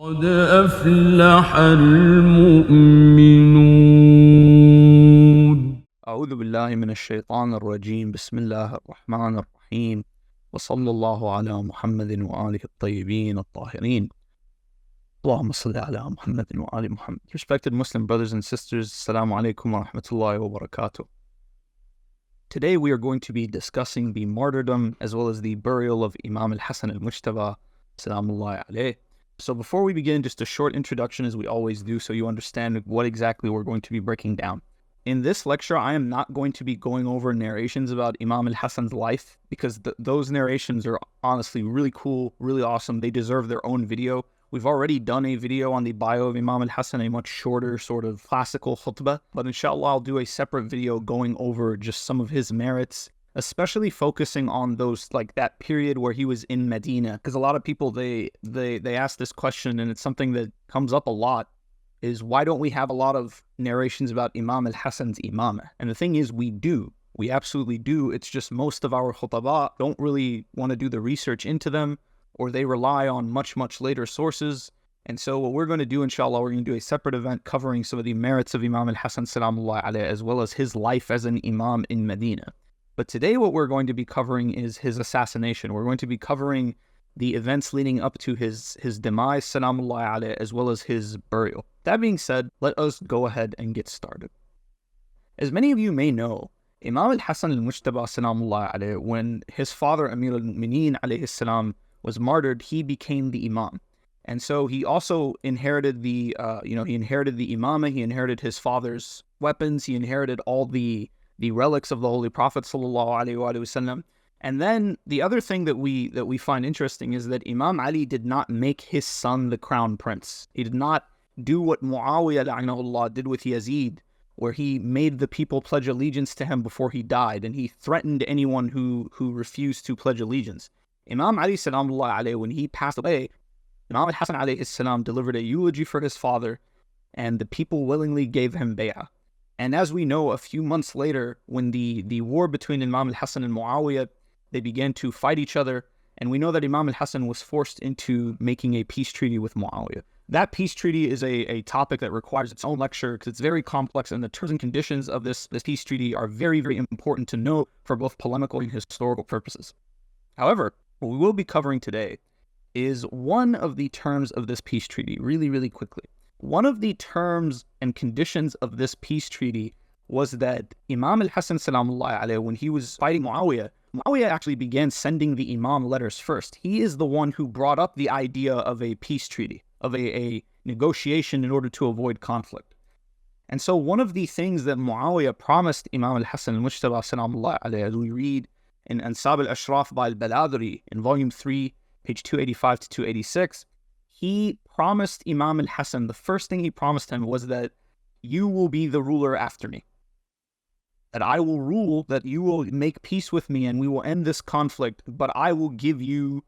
قد أفلح المؤمنون. أعوذ بالله من الشيطان الرجيم. بسم الله الرحمن الرحيم. وصلى الله على محمد وآله الطيبين الطاهرين. اللهم صل على محمد وآل Muhammad. Respected Muslim brothers and sisters, Assalamu alaikum wa rahmatullahi wa barakatuh. Today we are going to be discussing the martyrdom as well as the burial of Imam al-Hasan al-Mujtaba, salamullahi alayh. So before we begin, just a short introduction as we always do so you understand what exactly we're going to be breaking down. In this lecture, I am not going to be going over narrations about Imam al-Hasan's life because those narrations are honestly really cool, really awesome. They deserve their own video. We've already done a video on the bio of Imam al-Hasan, a much shorter sort of classical khutbah. But inshallah, I'll do a separate video going over just some of his merits, especially focusing on those, like that period where he was in Medina. Because a lot of people, they ask this question, and it's something that comes up a lot, is why don't we have a lot of narrations about Imam al-Hasan's imamah? And the thing is, we do. We absolutely do. It's just most of our khutbah don't really want to do the research into them, or they rely on much, much later sources. And so what we're going to do, inshallah, we're going to do a separate event covering some of the merits of Imam al-Hasan salamullah alayh, as well as his life as an imam in Medina. But today what we're going to be covering is his assassination. We're going to be covering the events leading up to his demise, salamullah alayh, as well as his burial. That being said, let us go ahead and get started. As many of you may know, Imam al-Hasan al-Mujtaba, salamullah alayh, when his father Amir al-Mu'mineen alayhi salam was martyred, he became the imam. And so he also inherited the, he inherited the imamah, he inherited his father's weapons, he inherited all the relics of the Holy Prophet sallallahu alaihi wasallam. And then the other thing that we find interesting is that Imam Ali did not make his son the crown prince. He did not do what Muawiyah la'anahullah did with Yazid, where he made the people pledge allegiance to him before he died, and he threatened anyone who refused to pledge allegiance. Imam Ali salamullah alayhi, when he passed away, Imam al-Hasan alayhi salam delivered a eulogy for his father, and the people willingly gave him bay'ah. And as we know, a few months later, when the war between Imam al-Hasan and Muawiyah, they began to fight each other, and we know that Imam al-Hasan was forced into making a peace treaty with Muawiyah. That peace treaty is a topic that requires its own lecture because it's very complex, and the terms and conditions of this peace treaty are very, very important to know for both polemical and historical purposes. However, what we will be covering today is one of the terms of this peace treaty, really, really quickly. One of the terms and conditions of this peace treaty was that Imam al-Hasan salamullah alayh, when he was fighting Muawiyah actually began sending the Imam letters first. He is the one who brought up the idea of a peace treaty, of a negotiation in order to avoid conflict. And so one of the things that Muawiyah promised Imam al-Hasan al-Mujtaba salamullah alayh, as we read in Ansab al-Ashraf by al-Baladri in volume 3, page 285 to 286, he promised Imam al-Hasan, the first thing he promised him was that you will be the ruler after me. That I will rule, that you will make peace with me and we will end this conflict, but I will give you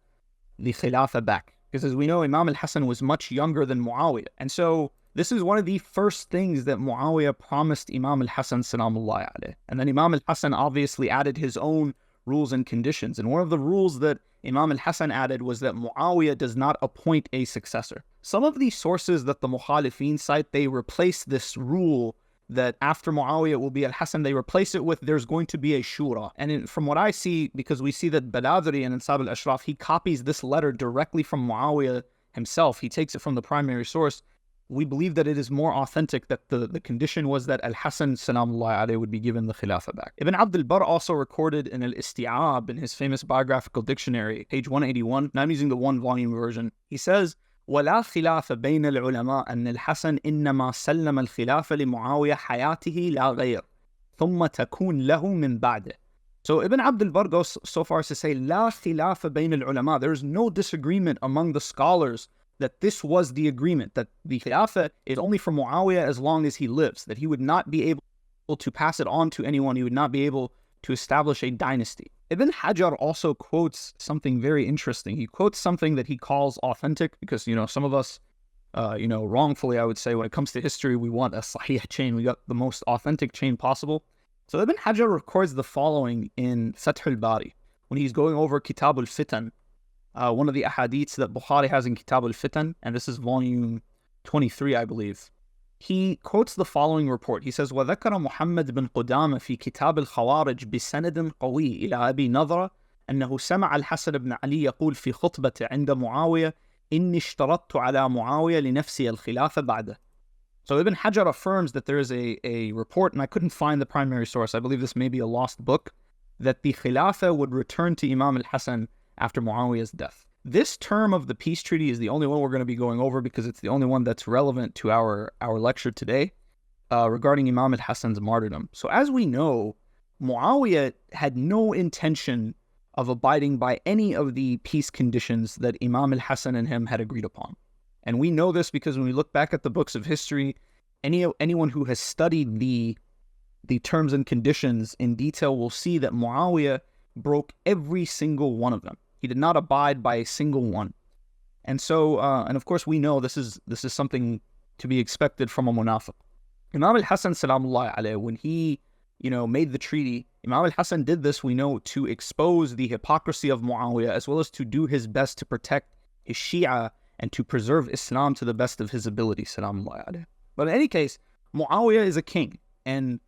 the Khilafah back. Because as we know, Imam al-Hasan was much younger than Muawiyah. And so this is one of the first things that Muawiyah promised Imam al-Hasan salamullah alayh. And then Imam al-Hasan obviously added his own rules and conditions. And one of the rules that Imam al-Hasan added was that Muawiyah does not appoint a successor. Some of the sources that the Mukhalifin cite, they replace this rule that after Muawiyah will be al-Hasan, they replace it with there's going to be a shura. And from what I see, because we see that Baladri and Ansab al-Ashraf, he copies this letter directly from Muawiyah himself. He takes it from the primary source. We believe that it is more authentic that the condition was that al-Hasan salamullah alayhi would be given the Khilafah back. Ibn Abd al-Barr also recorded in al-Isti'ab, in his famous biographical dictionary, page 181, and I'm using the one-volume version, he says, ولا خلاف بين العلماء أن الحسن إنما سلم الخلافة لمعاوية حياته لا غير ثم تكون له من بعده. So Ibn Abd al-Barr goes so far as to say, لا خلاف بين العلماء, there is no disagreement among the scholars that this was the agreement, that the Khilafah is only for Muawiyah as long as he lives, that he would not be able to pass it on to anyone, he would not be able to establish a dynasty. Ibn Hajar also quotes something very interesting. He quotes something that he calls authentic because, some of us, wrongfully, I would say, when it comes to history, we want a sahih chain. We got the most authentic chain possible. So Ibn Hajar records the following in Fath al-Bari, when he's going over Kitab al-Fitan, one of the ahadiths that Bukhari has in Kitab al-Fitan, and this is volume 23, I believe. He quotes the following report. He says, وَذَكَرَ مُحَمَّد بن قدامة في كتاب الخوارج بسند قوي إلى أبي نضرة أنه سمع الحسن بن علي يقول في خطبة عند معاوية إني اشترطت على معاوية لنفسي الخلافة بعده. So Ibn Hajar affirms that there is a report, and I couldn't find the primary source, I believe this may be a lost book, that the Khilafah would return to Imam al-Hasan after Muawiyah's death. This term of the peace treaty is the only one we're going to be going over because it's the only one that's relevant to our lecture today regarding Imam al-Hasan's martyrdom. So as we know, Muawiyah had no intention of abiding by any of the peace conditions that Imam al-Hasan and him had agreed upon. And we know this because when we look back at the books of history, anyone who has studied the terms and conditions in detail will see that Muawiyah broke every single one of them. He did not abide by a single one. And so, and of course we know this is something to be expected from a munafiq. Imam al-Hasan salamullah alayhi, when he, made the treaty, Imam al-Hasan did this, we know, to expose the hypocrisy of Muawiyah, as well as to do his best to protect his Shia and to preserve Islam to the best of his ability, salamullah alayhi. But in any case, Muawiyah is a king, and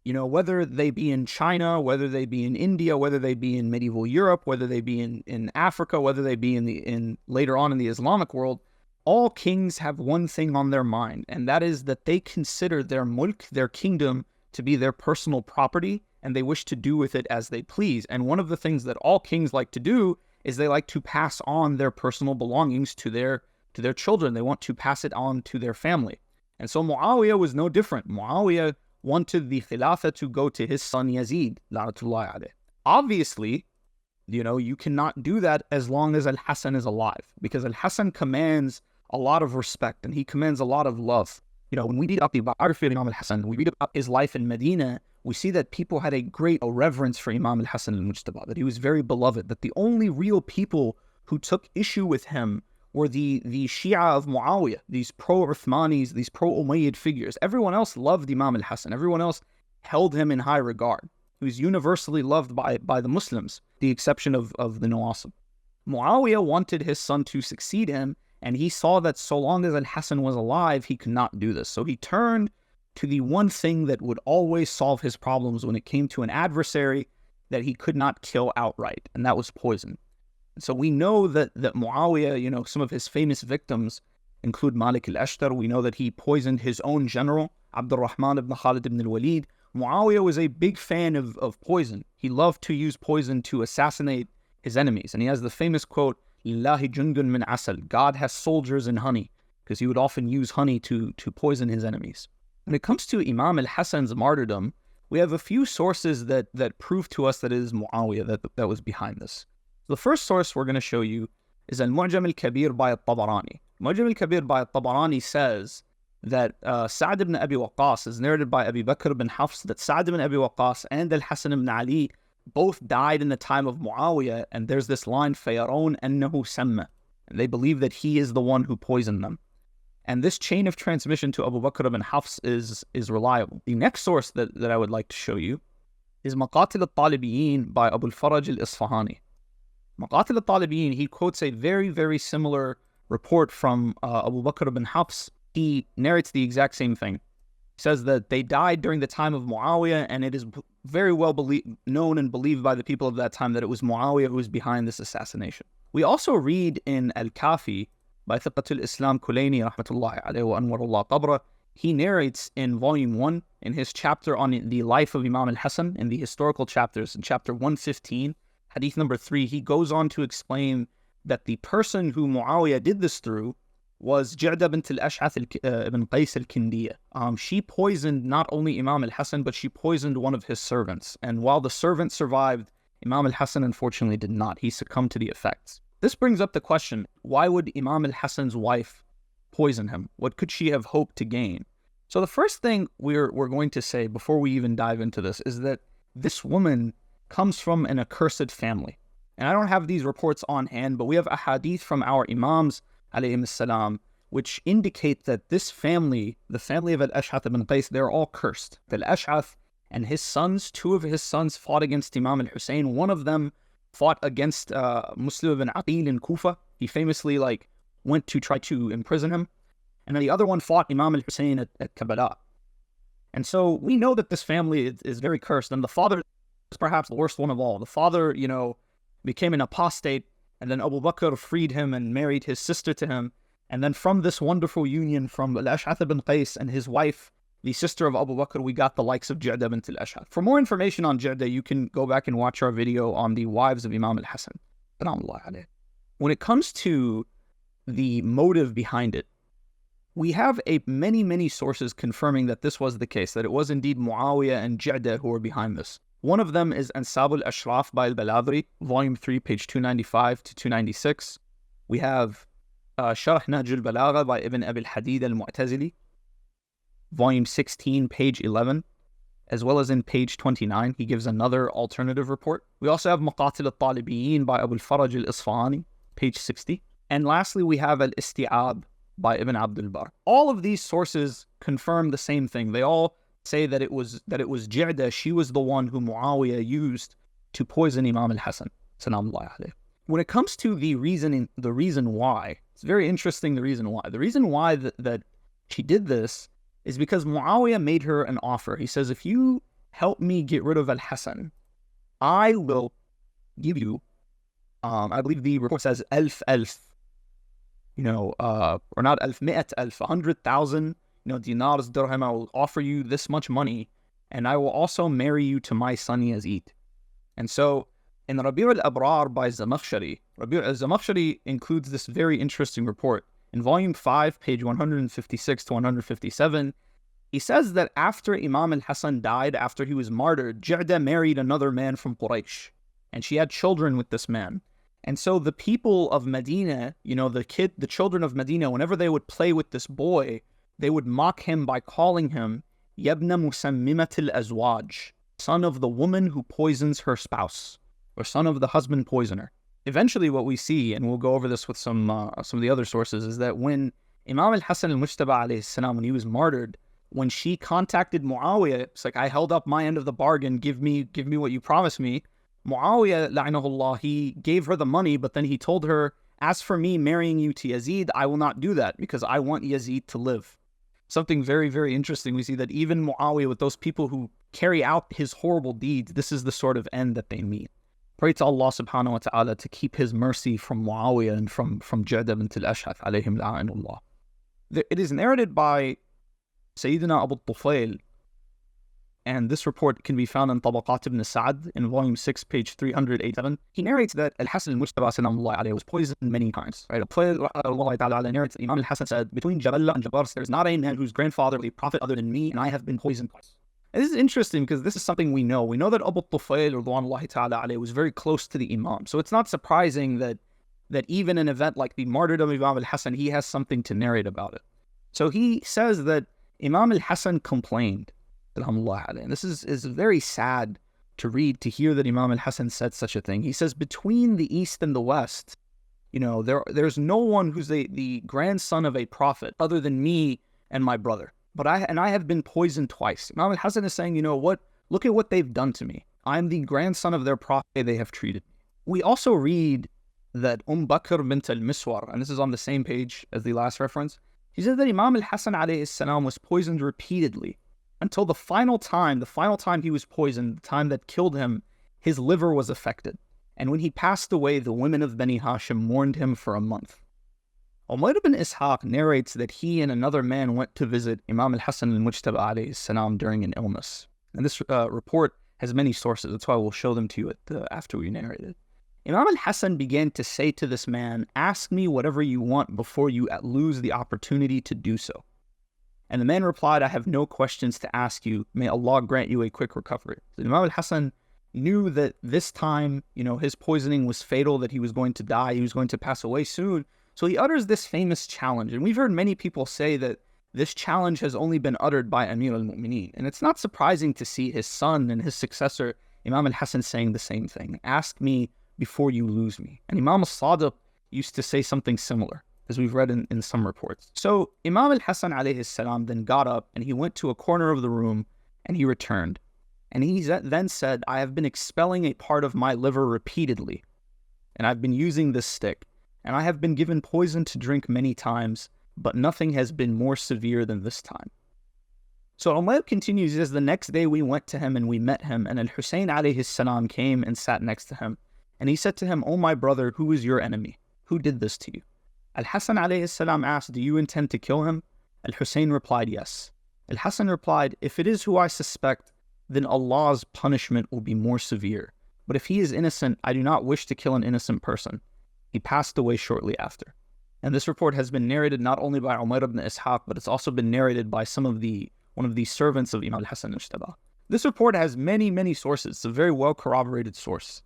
whether they be in China, whether they be in India, whether they be in medieval Europe, whether they be in Africa, whether they be in later on in the Islamic world, all kings have one thing on their mind, and that is that they consider their mulk, their kingdom, to be their personal property, and they wish to do with it as they please. And one of the things that all kings like to do is they like to pass on their personal belongings to their children. They want to pass it on to their family. And so Muawiyah was no different. Muawiyah wanted the Khilafah to go to his son Yazid, la'natullahi alayh. Obviously, you cannot do that as long as al-Hasan is alive, because al-Hasan commands a lot of respect and he commands a lot of love. When we read about the biography of Imam al-Hasan, we read about his life in Medina, we see that people had a great reverence for Imam al-Hasan al-Mujtaba, that he was very beloved, that the only real people who took issue with him were the Shia of Muawiyah, these pro-Uthmanis, these pro-Umayyad figures. Everyone else loved Imam al-Hasan. Everyone else held him in high regard. He was universally loved by the Muslims, the exception of the Nawasib. Muawiyah wanted his son to succeed him, and he saw that so long as al-Hasan was alive, he could not do this. So he turned to the one thing that would always solve his problems when it came to an adversary that he could not kill outright, and that was poison. So we know that Muawiyah, some of his famous victims include Malik al-Ashtar. We know that he poisoned his own general, Abdurrahman ibn Khalid ibn al-Walid. Muawiyah was a big fan of poison. He loved to use poison to assassinate his enemies. And he has the famous quote, Lillahi jundun min asal, God has soldiers in honey, because he would often use honey to poison his enemies. When it comes to Imam al-Hasan's martyrdom, we have a few sources that prove to us that it is Muawiyah that was behind this. The first source we're going to show you is al-Mu'jam al-Kabir by al-Tabarani. Mu'jam al-Kabir by al-Tabarani says that Sa'd ibn Abi Waqqas is narrated by Abu Bakr ibn Hafs that Sa'd ibn Abi Waqqas and al-Hasan ibn Ali both died in the time of Muawiyah, and there's this line, فَيَرَوْنَ أَنَّهُ سَمَّ. And they believe that he is the one who poisoned them. And this chain of transmission to Abu Bakr ibn Hafs is reliable. The next source that I would like to show you is Maqatil al-Talibiyin by Abu al-Faraj al-Isfahani. Maqatil al-Talibiyin, he quotes a very, very similar report from Abu Bakr ibn Hafs. He narrates the exact same thing. He says that they died during the time of Muawiyah, and it is very well known and believed by the people of that time that it was Muawiyah who was behind this assassination. We also read in Al-Kafi by Thiqatul Islam Kulayni rahmatullahi alayhi wa anwarullah qabra. He narrates in volume 1, in his chapter on the life of Imam al-Hasan, in the historical chapters, in chapter 115, hadith number 3, he goes on to explain that the person who Muawiyah did this through was Ja'da bint al-Ash'ath ibn Qais al-Kindiyah. She poisoned not only Imam al-Hasan, but she poisoned one of his servants. And while the servant survived, Imam al-Hasan unfortunately did not. He succumbed to the effects. This brings up the question, why would Imam al-Hasan's wife poison him? What could she have hoped to gain? So the first thing we're going to say before we even dive into this is that this woman comes from an accursed family. And I don't have these reports on hand, but we have a hadith from our Imams, alayhim as-salam, which indicate that this family, the family of al-Ash'ath ibn Qais, they're all cursed. Al-Ash'ath and his sons, 2 of his sons fought against Imam al-Hussein. One of them fought against Muslim ibn Aqil in Kufa. He famously went to try to imprison him. And then the other one fought Imam al-Hussein at Karbala. And so we know that this family is very cursed. And the father is perhaps the worst one of all. The father, became an apostate. And then Abu Bakr freed him and married his sister to him. And then from this wonderful union from al-Ash'ath ibn Qais and his wife, the sister of Abu Bakr, we got the likes of Ja'da bint al-Ash'ath. For more information on Ja'da, you can go back and watch our video on the wives of Imam al-Hassan. When it comes to the motive behind it, we have many sources confirming that this was the case, that it was indeed Muawiyah and Ja'da who were behind this. One of them is Ansab al-Ashraf by al-Baladri, volume 3, page 295 to 296. We have Sharh Nahj al-Balagha by Ibn Abi al-Hadid al-Mu'tazili, volume 16, page 11, as well as in page 29. He gives another alternative report. We also have Maqatil al-Talibiyin by Abu al-Faraj al-Isfahani, page 60. And lastly, we have al-Isti'ab by Ibn Abdul Bar. All of these sources confirm the same thing. They all say that it was Ja'da. She was the one who Muawiyah used to poison Imam al-Hassan. When it comes to the reason why, it's very interesting the reason why. The reason why that she did this is because Muawiyah made her an offer. He says, if you help me get rid of al-Hassan, I will give you, I believe the report says alf, or not alf, mi'at alf, 100,000, dinars, dirham. I will offer you this much money, and I will also marry you to my son Yazid. And so, in Rabi' al-Abrar by Zamakhshari, Rabi' al-Zamakhshari includes this very interesting report. In volume 5, page 156 to 157, he says that after Imam al-Hassan died, after he was martyred, Ja'da married another man from Quraysh, and she had children with this man. And so the people of Medina, the children of Medina, whenever they would play with this boy, they would mock him by calling him Yabna Musammimat al-Azwaj, son of the woman who poisons her spouse, or son of the husband poisoner. Eventually what we see, and we'll go over this with some of the other sources, is that when Imam al-Hassan al-Mujtaba alayhi salam, when he was martyred, when she contacted Muawiyah, it's like, I held up my end of the bargain, give me what you promised me. Muawiyah, la'inahullah, he gave her the money, but then he told her, as for me marrying you to Yazid, I will not do that because I want Yazid to live. Something very, very interesting. We see that even Muawiyah, with those people who carry out his horrible deeds, this is the sort of end that they meet. Pray to Allah subhanahu wa ta'ala to keep his mercy from Muawiyah and from Ja'da bint al-Ash'ath alayhim la'inullah. It is narrated by Sayyidina Abu Tufail, and this report can be found in Tabaqat ibn Sa'd in volume 6, page 387. He narrates that al-Hassan al-Mujtaba sallallahu alayhi was poisoned many times. Right? Tufail narrates that Imam al-Hassan said, between Jabal and Jabars, there's not a man whose grandfather will be a prophet other than me, and I have been poisoned twice. And this is interesting because this is something we know. We know that Abu Tufail radwanullahi ta'ala alayhi was very close to the Imam. So it's not surprising that even an event like the Martyrdom of Imam al-Hassan, he has something to narrate about it. So he says that Imam al-Hassan complained. And this is very sad to read, to hear that Imam al-Hassan said such a thing. He says, between the East and the West, there's no one who's the grandson of a prophet other than me and my brother. But I have been poisoned twice. Imam al-Hassan is saying, look at what they've done to me. I'm the grandson of their prophet, they have treated me. We also read that Bakr bint al-Miswar, and this is on the same page as the last reference, he said that Imam al-Hassan alayhi salam was poisoned repeatedly until the final time he was poisoned, the time that killed him, his liver was affected. And when he passed away, the women of Bani Hashim mourned him for a month. Umayr ibn Ishaq narrates that he and another man went to visit Imam al-Hassan al-Mujtaba alayhi salam during an illness. And this report has many sources. That's why we'll show them to you after we narrate it. Imam al-Hassan began to say to this man, ask me whatever you want before you lose the opportunity to do so. And the man replied, I have no questions to ask you. May Allah grant you a quick recovery. So Imam al-Hassan knew that this time, his poisoning was fatal, that he was going to die, he was going to pass away soon. So he utters this famous challenge. And we've heard many people say that this challenge has only been uttered by Amir al-Mu'mineen. And it's not surprising to see his son and his successor, Imam al-Hassan, saying the same thing. Ask me before you lose me. And Imam al-Sadiq used to say something similar, as we've read in some reports. So Imam al-Hassan alayhi salam then got up and he went to a corner of the room and he returned. And he then said, I have been expelling a part of my liver repeatedly, and I've been using this stick, and I have been given poison to drink many times, but nothing has been more severe than this time. So Umayr continues, he says, the next day we went to him and we met him, and al-Hussein alayhi salam came and sat next to him. And he said to him, O my brother, who is your enemy? Who did this to you? Al-Hasan alayhi salam asked, do you intend to kill him? Al-Hussein replied, yes. Al-Hasan replied, if it is who I suspect, then Allah's punishment will be more severe. But if he is innocent, I do not wish to kill an innocent person. He passed away shortly after. And this report has been narrated not only by Umayr ibn Ishaq, but it's also been narrated by one of the servants of Imam al-Hasan al-Ijtaba. This report has many, many sources. It's a very well corroborated source,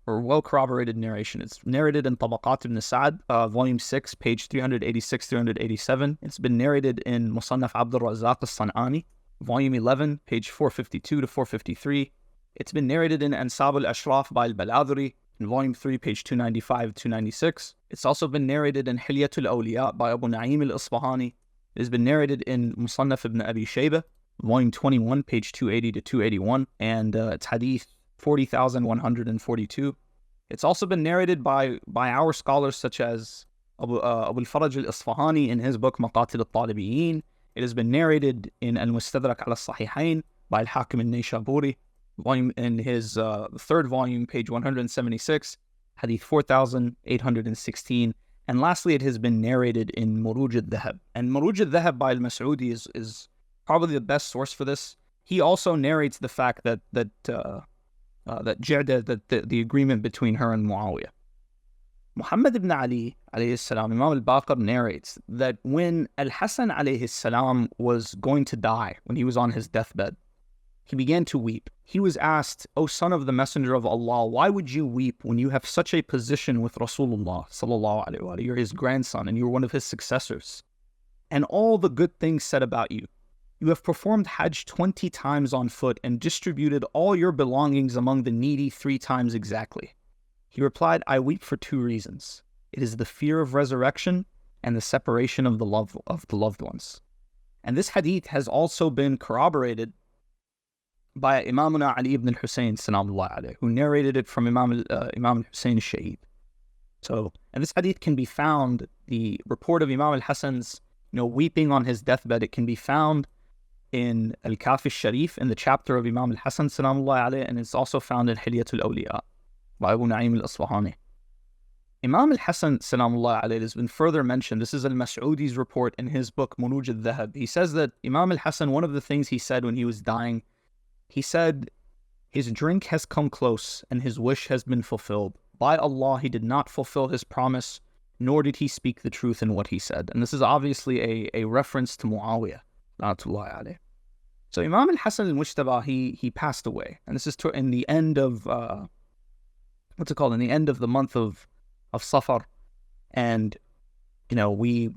or well corroborated narration. It's narrated in Tabaqat ibn Sa'd, volume 6, page 386-387. It's been narrated in Musannaf Abdul Razzaq al-San'ani, volume 11, page 452 to 453. It's been narrated in Ansab al-Ashraf by al-Baladhuri, in volume 3, page 295-296. It's also been narrated in Hilyatul Awliya by Abu Na'im al-Isfahani. It has been narrated in Musannaf ibn Abi Shaybah, volume 21, page 280 to 281, and it's hadith 40,142. It's also been narrated by our scholars such as Abu al-Faraj al-Isfahani in his book Maqatil al-Talibiyin. It has been narrated in al-Mustadrak al-Sahihain by al-Hakim al-Nayshaburi, volume in his third volume, page 176, hadith 4,816. And lastly, it has been narrated in Muruj al-Dhahab. And Muruj al-Dhahab by al-Mas'udi is probably the best source for this. He also narrates the fact that Ja'da, the agreement between her and Muawiyah. Muhammad ibn Ali alayhi salam, Imam al-Baqir narrates that when al-Hasan alayhi salam was going to die, when he was on his deathbed, he began to weep. He was asked, O son of the Messenger of Allah, why would you weep when you have such a position with Rasulullah sallallahu alaihi wasallam? You're his grandson and you're one of his successors. And all the good things said about you. You have performed Hajj 20 times on foot and distributed all your belongings among the needy 3 times exactly. He replied, I weep for 2 reasons. It is the fear of resurrection and the separation of the loved ones. And this hadith has also been corroborated by Imamuna Ali ibn al-Husayn, sanamullah alayh, who narrated it from Imam al-Husayn al-Shaheed. So, and this hadith can be found, the report of Imam al-Hasan's, weeping on his deathbed, it can be found in Al-Kafi al-Sharif, in the chapter of Imam al-Hasan, sanamullah alayh, and it's also found in Hilyatul Awliya by Abu Na'im al-Isfahani. Imam al-Hasan, sanamullah alayh, has been further mentioned. This is al-Mas'udi's report in his book, Muruj al-Dhahab. He says that Imam al-Hasan, one of the things he said when he was dying, he said, his drink has come close and his wish has been fulfilled. By Allah, he did not fulfill his promise, nor did he speak the truth in what he said. And this is obviously a reference to Muawiyah, la'natullahi alayh. So Imam al-Hasan al-Mujtaba, he passed away. And this is in the end of, in the end of the month of Safar. And, we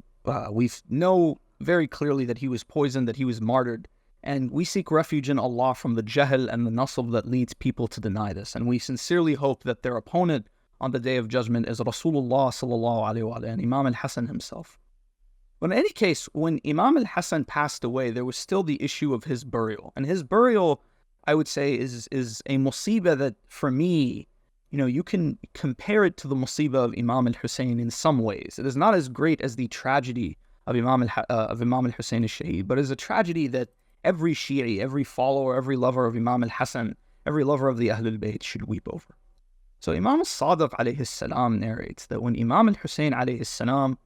know very clearly that he was poisoned, that he was martyred. And we seek refuge in Allah from the jahl and the nasab that leads people to deny this. And we sincerely hope that their opponent on the Day of Judgment is Rasulullah sallallahu alaihi wasallam and Imam al-Hasan himself. But in any case, when Imam al-Hasan passed away, there was still the issue of his burial. And his burial, I would say, is a musibah that, for me, you can compare it to the musibah of Imam al-Hussein in some ways. It is not as great as the tragedy of Imam al-Hussein al-Shaheed, but is a tragedy that every Shi'i, every follower, every lover of Imam al-Hasan, every lover of the Ahlul Bayt should weep over. So Imam al-Sadiq alayhi salam narrates that when Imam al-Hussein alayhi salam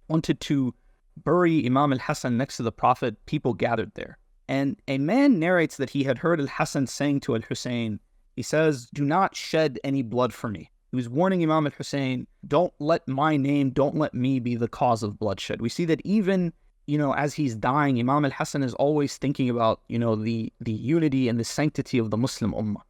wanted to bury Imam al-Hasan next to the Prophet, people gathered there. And a man narrates that he had heard al-Hasan saying to al-Hussein, he says, do not shed any blood for me. He was warning Imam al-Hussein, don't let my name, don't let me be the cause of bloodshed. We see that even as he's dying, Imam al-Hasan is always thinking about, the unity and the sanctity of the Muslim Ummah.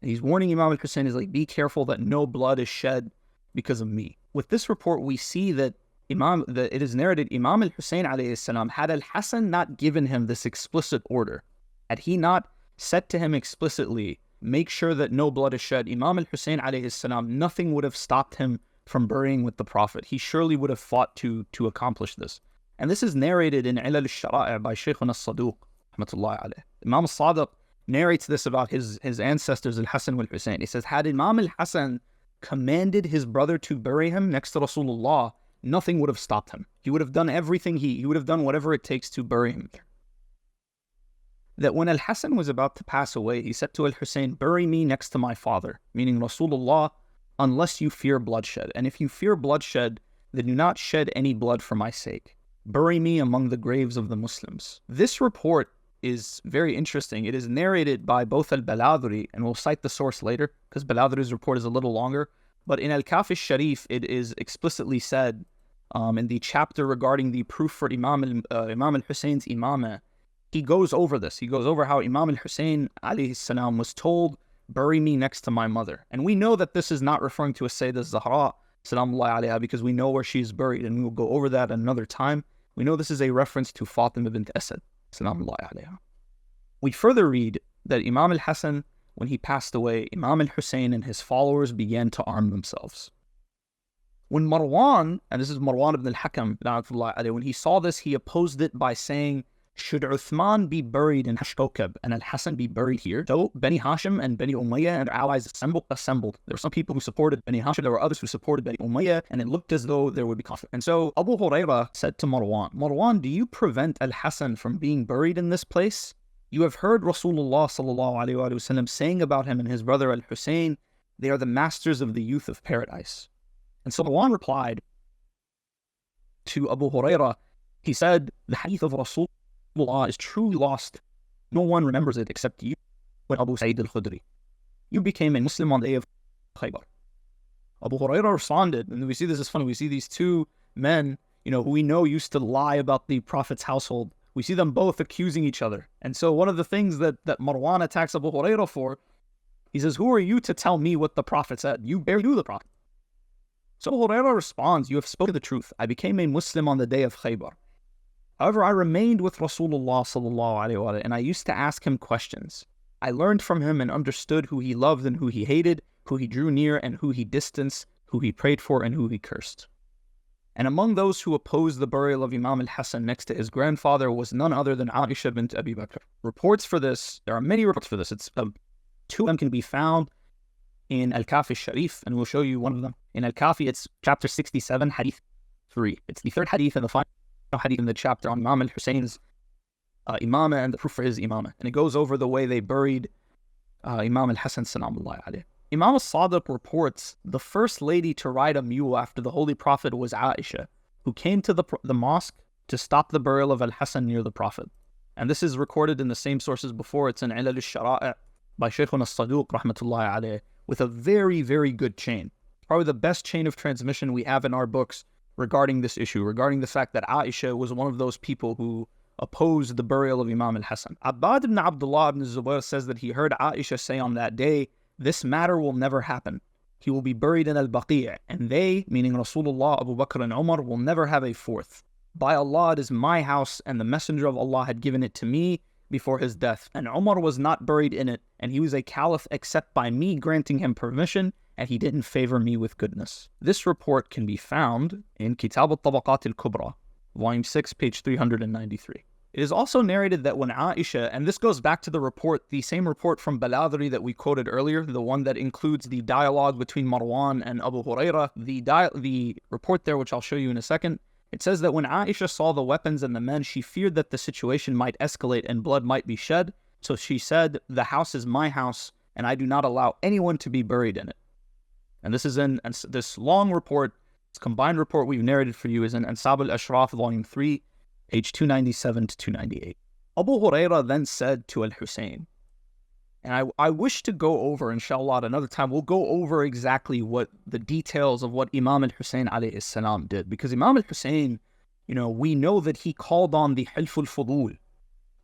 And he's warning Imam al-Hussein, is like, be careful that no blood is shed because of me. With this report, we see that it is narrated, Imam al-Hussein alayhi salam, had al-Hasan not given him this explicit order, had he not said to him explicitly, make sure that no blood is shed, Imam al-Hussein alayhi salam, nothing would have stopped him from burying with the Prophet. He surely would have fought to accomplish this. And this is narrated in Ilal al-Shara'i by Shaykhuna al-Saduq, rahmatullahi alayh. Imam al-Sadiq narrates this about his ancestors, al-Hasan and al-Hussein. He says, had Imam al-Hasan commanded his brother to bury him next to Rasulullah, nothing would have stopped him. He would have done everything, he would have done whatever it takes to bury him there. That when al-Hasan was about to pass away, he said to al-Hussein, bury me next to my father, meaning Rasulullah, unless you fear bloodshed. And if you fear bloodshed, then do not shed any blood for my sake. Bury me among the graves of the Muslims. This report is very interesting. It is narrated by both al-Baladri, and we'll cite the source later, because Baladri's report is a little longer, but in al-Kafi al-Sharif, it is explicitly said in the chapter regarding the proof for Imam al-Hussein's imamah, he goes over this. He goes over how Imam al-Hussein alayhi salam was told, bury me next to my mother. And we know that this is not referring to a Sayyidah Zahra, salamullahi alayha, because we know where she is buried, and we will go over that another time. We know this is a reference to Fatima bint Asad, salamullahi alayha. We further read that Imam al-Hasan, when he passed away, Imam al-Hussein and his followers began to arm themselves. When Marwan, and this is Marwan ibn al-Hakam, when he saw this, he opposed it by saying, should Uthman be buried in Hashkokab and al-Hasan be buried here? So Bani Hashim and Bani Umayyah and their allies assembled. There were some people who supported Bani Hashim, there were others who supported Bani Umayyah, and it looked as though there would be conflict. And so Abu Hurairah said to Marwan, Marwan, do you prevent al-Hasan from being buried in this place? You have heard Rasulullah ﷺ saying about him and his brother al-Hussein, they are the masters of the youth of paradise. And so Marwan replied to Abu Hurairah, he said, the hadith of Rasulullah is truly lost. No one remembers it except you, when Abu Sa'id al-Khudri. You became a Muslim on the day of Khaybar. Abu Hurairah responded, and we see this is funny, we see these two men, who we know used to lie about the Prophet's household. We see them both accusing each other. And so one of the things that Marwan attacks Abu Hurairah for, he says, who are you to tell me what the Prophet said? You barely knew the Prophet. So Abu Hurairah responds, you have spoken the truth. I became a Muslim on the day of Khaybar. However, I remained with Rasulullah ﷺ, and I used to ask him questions. I learned from him and understood who he loved and who he hated, who he drew near and who he distanced, who he prayed for and who he cursed. And among those who opposed the burial of Imam al-Hasan next to his grandfather was none other than Aisha bint Abi Bakr. Reports for this, there are many reports for this. Two of them can be found in al-Kafi al-Sharif, and we'll show you one of them. In al-Kafi, it's chapter 67, hadith 3. It's the third hadith and the final hadith in the chapter on Imam al-Hussein's imamah and the proof for his imamah. And it goes over the way they buried Imam al-Hasan salamullahi alayhi. Imam al-Sadiq reports the first lady to ride a mule after the Holy Prophet was Aisha, who came to the mosque to stop the burial of al-Hasan near the Prophet. And this is recorded in the same sources before. It's in Ilal al-Shara'i' by Shaykhuna as-Saduq rahmatullahi alayhi, with a very, very good chain. Probably the best chain of transmission we have in our books regarding this issue, regarding the fact that Aisha was one of those people who opposed the burial of Imam al-Hasan. Abbad ibn Abdullah ibn Zubayr says that he heard Aisha say on that day, this matter will never happen. He will be buried in al-Baqi', and they, meaning Rasulullah, Abu Bakr and Umar, will never have a fourth. By Allah, it is my house, and the Messenger of Allah had given it to me before his death. And Umar was not buried in it, and he was a caliph except by me granting him permission, and he didn't favor me with goodness. This report can be found in Kitab al-Tabaqat al-Kubra, volume 6, page 393. It is also narrated that when Aisha, and this goes back to the report, the same report from Baladri that we quoted earlier, the one that includes the dialogue between Marwan and Abu Hurairah, the report there, which I'll show you in a second, it says that when Aisha saw the weapons and the men, she feared that the situation might escalate and blood might be shed. So she said, the house is my house, and I do not allow anyone to be buried in it. And this is in this long report, this combined report we've narrated for you is in Ansab al-Ashraf, volume 3, page 297 to 298. Abu Hurairah then said to al-Hussein, and I wish to go over, inshallah, at another time, we'll go over exactly what the details of what Imam al-Hussein alayhi salam did. Because Imam al-Hussein, we know that he called on the Hilf al-Fudul,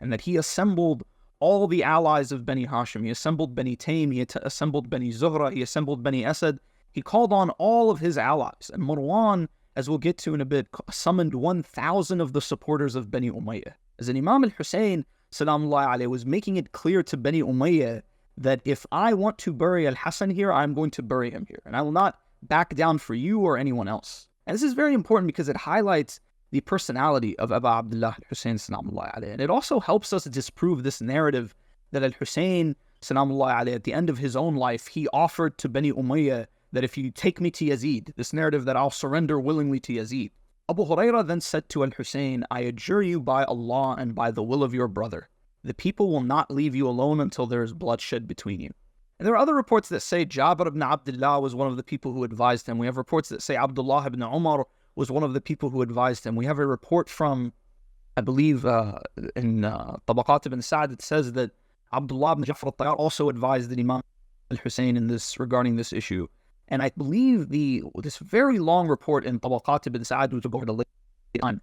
and that he assembled all the allies of Bani Hashim. He assembled Bani Taym, he assembled Bani Zuhra, he assembled Bani Asad. He called on all of his allies. And Marwan, as we'll get to in a bit, summoned 1,000 of the supporters of Bani Umayyah. As an Imam al-Hussein, salamullahi alayhi, was making it clear to Bani Umayyah that if I want to bury al-Hasan here, I'm going to bury him here. And I will not back down for you or anyone else. And this is very important because it highlights the personality of Abu Abdullah al-Hussein salamullahi alayhi. And it also helps us disprove this narrative that al-Hussein, Salamullah alayhi, at the end of his own life, he offered to Bani Umayyah that if you take me to Yazid, this narrative that I'll surrender willingly to Yazid. Abu Hurairah then said to al-Hussein, I adjure you by Allah and by the will of your brother, the people will not leave you alone until there is bloodshed between you. And there are other reports that say Jabir ibn Abdullah was one of the people who advised him. We have reports that say Abdullah ibn Umar was one of the people who advised him. We have a report from, I believe, in Tabaqat ibn Sa'd, it says that Abdullah ibn Jafar al-Tayyar also advised the Imam al-Hussein in this, regarding this issue. And I believe this very long report in Tabaqat ibn Sa'd, which will go over the later time,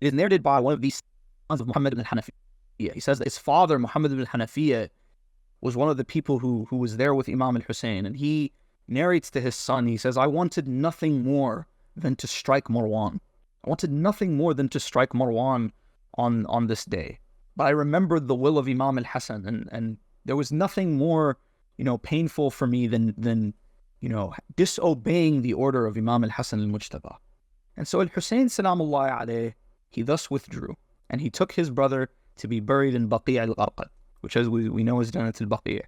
is narrated by one of these sons of Muhammad ibn al-Hannafiyah. He says that his father, Muhammad ibn al-Hannafiyah, was one of the people who was there with Imam al-Hussein. And he narrates to his son, he says, I wanted nothing more than to strike Marwan. I wanted nothing more than to strike Marwan on this day. But I remembered the will of Imam al-Hassan, and there was nothing more, painful for me than disobeying the order of Imam al-Hassan al-Mujtaba. And so al-Hussein, Salamullahi alayhi, he thus withdrew, and he took his brother to be buried in Baqi' al-Gharqad, which as we know is Jannat al-Baqi'.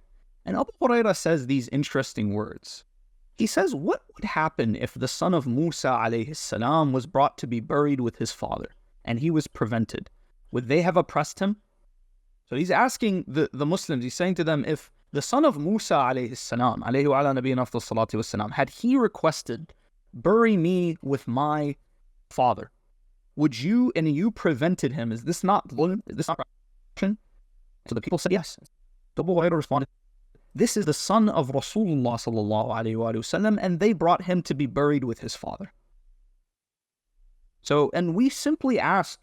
And Abu Hurairah says these interesting words. He says, what would happen if the son of Musa alayhi salam was brought to be buried with his father, and he was prevented? Would they have oppressed him? So he's asking the Muslims, he's saying to them, if the son of Musa alayhi salam, alayhi wa ala nabiyyina afdal salatu wa salam, had he requested, bury me with my father, would you, and you prevented him, is this not dhulm? Is this not corruption? So the people said yes. Abu Hurairah responded, this is the son of Rasulullah sallallahu alayhi wa sallam, and they brought him to be buried with his father. So, and we simply ask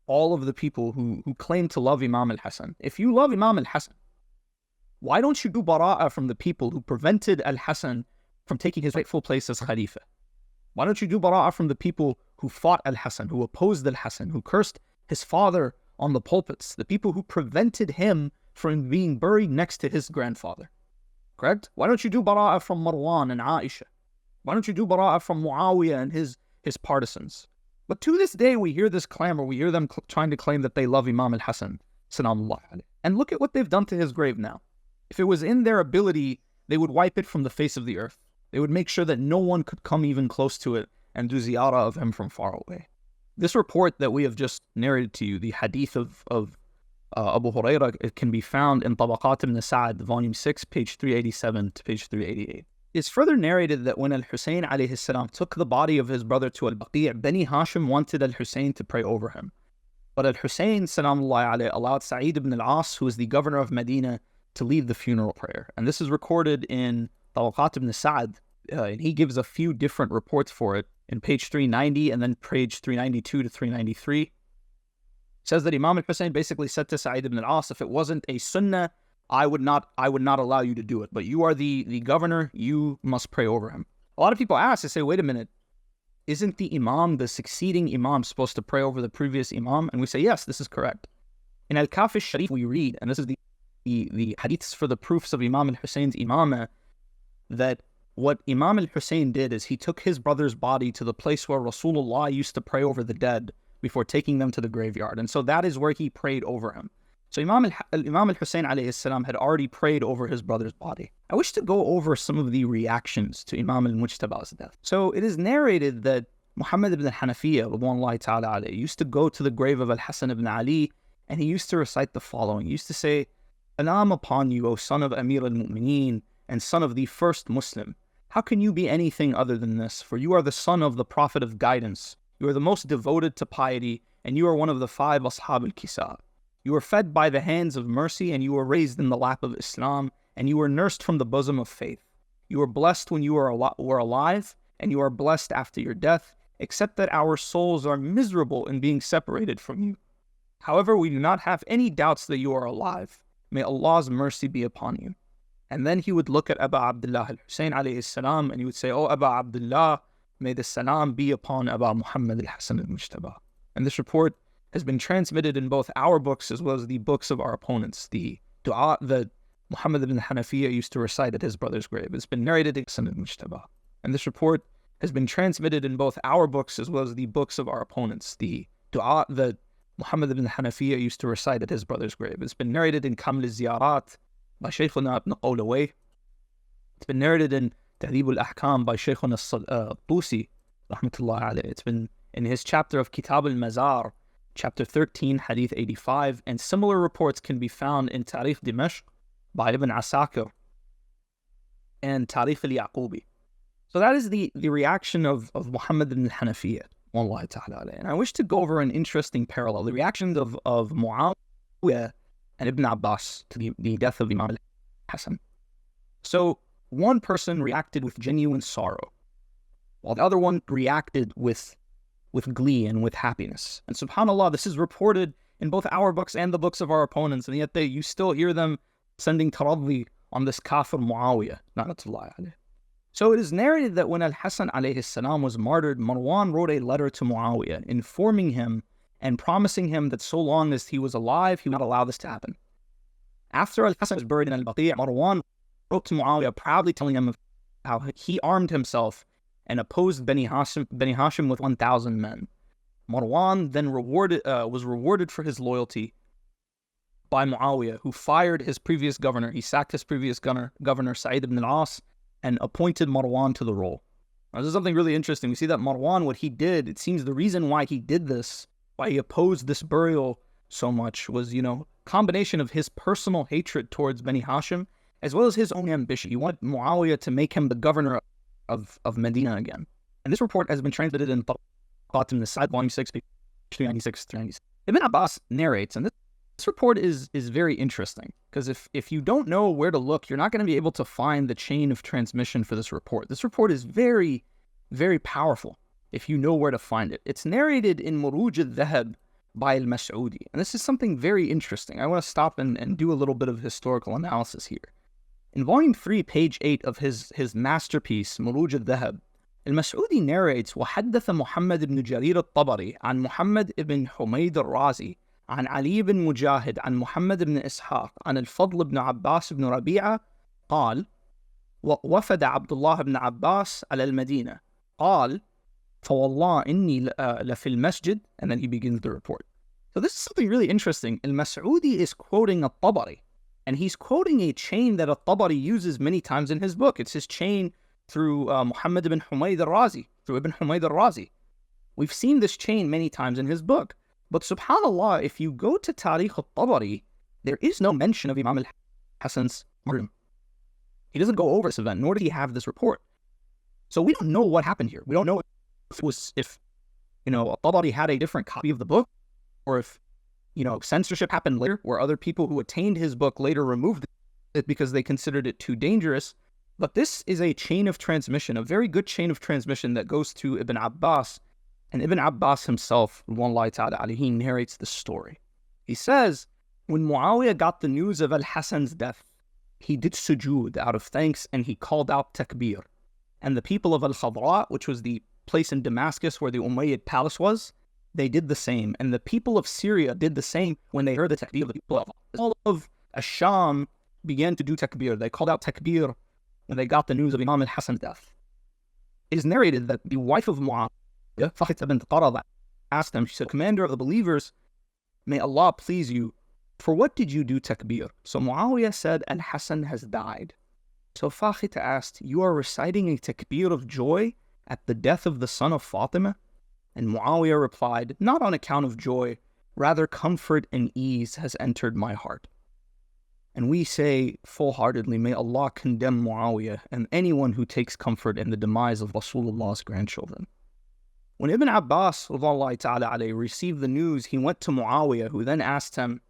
all of the people who claim to love Imam al-Hassan, if you love Imam al-Hassan, why don't you do bara'ah from the people who prevented al-Hassan from taking his rightful place as Khalifa? Why don't you do bara'ah from the people who fought al-Hassan, who opposed al-Hassan, who cursed his father on the pulpits, the people who prevented him from being buried next to his grandfather? Correct? Why don't you do bara'ah from Marwan and Aisha? Why don't you do bara'ah from Muawiyah and his partisans? But to this day, we hear this clamor, we hear them trying to claim that they love Imam al-Hassan, salamullah alayhi. And look at what they've done to his grave now. If it was in their ability, they would wipe it from the face of the earth. They would make sure that no one could come even close to it and do ziyarah of him from far away. This report that we have just narrated to you, the hadith of Abu Hurairah, it can be found in Tabaqat ibn Sa'd, volume 6, page 387 to page 388. It's further narrated that when al-Hussein alayhi salam took the body of his brother to al-Baqi', Bani Hashim wanted al-Hussein to pray over him. But al-Hussein, salamullahi alayhi, allowed Sa'id ibn al-As, who is the governor of Medina, to lead the funeral prayer. And this is recorded in Tabaqat ibn Sa'd, and he gives a few different reports for it in page 390 and then page 392 to 393. It says that Imam al-Hussein basically said to Sa'id ibn al-As, if it wasn't a sunnah, I would not allow you to do it. But you are the governor, you must pray over him. A lot of people ask, they say, wait a minute, isn't the imam, the succeeding imam, supposed to pray over the previous imam? And we say, yes, this is correct. In Al-Kafi al-Sharif we read, and this is the hadiths for the proofs of Imam al-Hussein's imamah, that what Imam al-Hussein did is he took his brother's body to the place where Rasulullah used to pray over the dead before taking them to the graveyard. And so that is where he prayed over him. So Imam al-Hussein alayhi salam had already prayed over his brother's body. I wish to go over some of the reactions to Imam al-Mujtaba's death. So it is narrated that Muhammad ibn Hannafiyah, radwanullahi ta'ala alayhi, used to go to the grave of al-Hassan ibn Ali, and he used to recite the following. He used to say, Salam upon you, O son of Amir al-Mu'mineen, and son of the first Muslim. How can you be anything other than this? For you are the son of the Prophet of guidance. You are the most devoted to piety, and you are one of the 5 Ashab al-Kisa. You were fed by the hands of mercy, and you were raised in the lap of Islam, and you were nursed from the bosom of faith. You were blessed when you were alive, and you are blessed after your death, except that our souls are miserable in being separated from you. However, we do not have any doubts that you are alive. May Allah's mercy be upon you. And then he would look at Abu Abdullah al-Hussein alayhi salam, and he would say, O Abu Abdullah, may the salam be upon Abu Muhammad al-Hassan al-Mujtaba. And this report has been transmitted in both our books as well as the books of our opponents. The dua that Muhammad ibn Hannafiyah used to recite at his brother's grave. It's been narrated in Hassan al-Mujtaba. And this report has been transmitted in both our books as well as the books of our opponents. The dua that Muhammad ibn al-Hannafiyah used to recite at his brother's grave. It's been narrated in Kaml al-Ziyarat by Shaykhuna ibn Qawlaway. It's been narrated in Tahdhib al-Ahkam by Shaykhuna al-Tusi, rahmatullah alayh. It's been in his chapter of Kitab al-Mazar, chapter 13, hadith 85, and similar reports can be found in Tarikh Dimashq by Ibn Asakir and Tarikh al-Yaqubi. So that is the reaction of Muhammad ibn al-Hannafiyah, wallahi ta'ala. And I wish to go over an interesting parallel, the reactions of Muawiyah and Ibn Abbas to the death of Imam al-Hassan. So one person reacted with genuine sorrow, while the other one reacted with glee and with happiness. And subhanAllah, this is reported in both our books and the books of our opponents, and yet you still hear them sending taradhi on this kafir Muawiyah, na'natullahi alayh. So it is narrated that when al-Hassan alayhi salam was martyred, Marwan wrote a letter to Muawiyah informing him and promising him that so long as he was alive, he would not allow this to happen. After al-Hassan was buried in al-Baqi', Marwan wrote to Muawiyah proudly telling him how he armed himself and opposed Bani Hashim with 1,000 men. Marwan then was rewarded for his loyalty by Muawiyah, who fired his previous governor. He sacked his previous governor, Sa'id ibn al-As, and appointed Marwan to the role. Now, this is something really interesting. We see that Marwan, what he did, it seems the reason why he did this, why he opposed this burial so much was, combination of his personal hatred towards Bani Hashim, as well as his own ambition. He wanted Muawiyah to make him the governor of Medina again. And this report has been translated in Tabaqat al-Nisad, volume 6, 396-397. Ibn Abbas narrates, and this report is very interesting, because if you don't know where to look, you're not going to be able to find the chain of transmission for this report. This report is very, very powerful if you know where to find it. It's narrated in Muruj al-Dhahab by al-Mas'udi, and this is something very interesting. I want to stop and do a little bit of historical analysis here. In volume 3, page 8 of his masterpiece, Muruj al-Dhahab, al-Mas'udi narrates, وَحَدَّثَ مُحَمَّد ibn Jarir al-Tabari عن محمد ibn حميد الرازي عن علي بن مجاهد عن محمد بن إسحاق عن الفضل بن عباس بن ربيعة قال وفد عبد الله بن عباس على المدينة قال فوالله إني لفي المسجد, and then he begins the report. So this is something really interesting. Al-Mas'udi is quoting al-Tabari, and he's quoting a chain that al-Tabari uses many times in his book. It's his chain through Muhammad ibn Humayd al-Razi, through Ibn Humayd al-Razi. We've seen this chain many times in his book. But subhanAllah, if you go to Tarikh al-Tabari, there is no mention of Imam al-Hassan's martyrdom. He doesn't go over this event, nor did he have this report. So we don't know what happened here. We don't know if al-Tabari had a different copy of the book, or if, censorship happened later, where other people who attained his book later removed it because they considered it too dangerous. But this is a chain of transmission, a very good chain of transmission that goes to Ibn Abbas. And Ibn Abbas himself, he narrates the story. He says, when Muawiyah got the news of al-Hassan's death, he did sujood out of thanks, and he called out takbir. And the people of al-Khadra, which was the place in Damascus where the Umayyad palace was, they did the same. And the people of Syria did the same when they heard the takbir. The people of all of Ash-Sham began to do takbir. They called out takbir when they got the news of Imam al-Hassan's death. It is narrated that the wife of Muawiyah, Fakhita bint Qarada, asked him, she said, Commander of the believers, may Allah please you, for what did you do takbir? So Muawiyah said, al-Hassan has died. So Fakhita asked, you are reciting a takbir of joy at the death of the son of Fatima? And Muawiyah replied, not on account of joy, rather comfort and ease has entered my heart. And we say full-heartedly, may Allah condemn Muawiyah and anyone who takes comfort in the demise of Rasulullah's grandchildren. When Ibn Abbas received the news, he went to Muawiyah, who then asked him,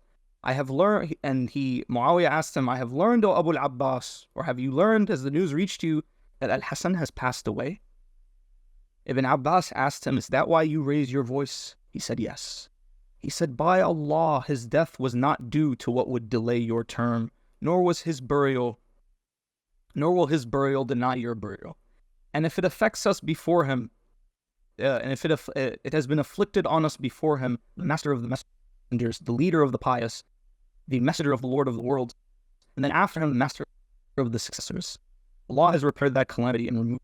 Muawiyah asked him, I have learned, O Abu al-Abbas, or have you learned, as the news reached you, that al-Hassan has passed away? Ibn Abbas asked him, is that why you raised your voice? He said, yes. He said, by Allah, his death was not due to what would delay your term, nor will his burial deny your burial. And if it affects us before him, and if it has been afflicted on us before him, the master of the messengers, the leader of the pious, the messenger of the Lord of the world, and then after him, the master of the successors, Allah has repaired that calamity and removed